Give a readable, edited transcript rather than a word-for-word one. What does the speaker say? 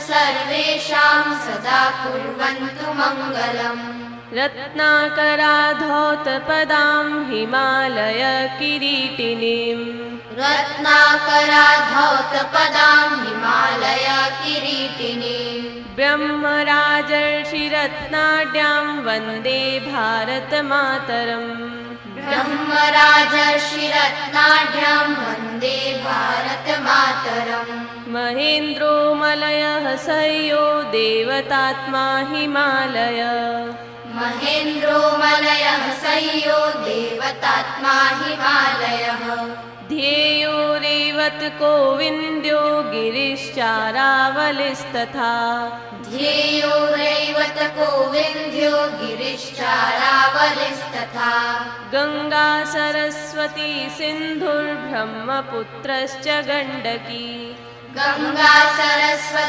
सर्वेषां सदा कुर्वन्तु मङ्गलम्। रत्नाकराधौतपदां हिमालयकिरीटिनीं रत्नाकराधौतपदां हिमालयकिरीटिनीं ब्रह्मराजर्षिरत्नाढ्यां वन्दे भारतमातरम्। ब्रह्मराजर्षिरत्नाढ्यां वन्दे भारतमातरम्। महेन्द्रो मलयः सह्यो देवतात्मा हिमालय महेन्द्रो मलयः सह्यो देवतात्मा हिमालयः। ध्येयो रेवतको विन्द्यो गिरिश्चारावलिस्तथा ध्येयो रैवतको विन्ध्यो गिरिश्चारावलिस्तथा गङ्गा सरस्वती सिन्धुर्ब्रह्मपुत्रश्च गण्डकी गङ्गा सरस्वती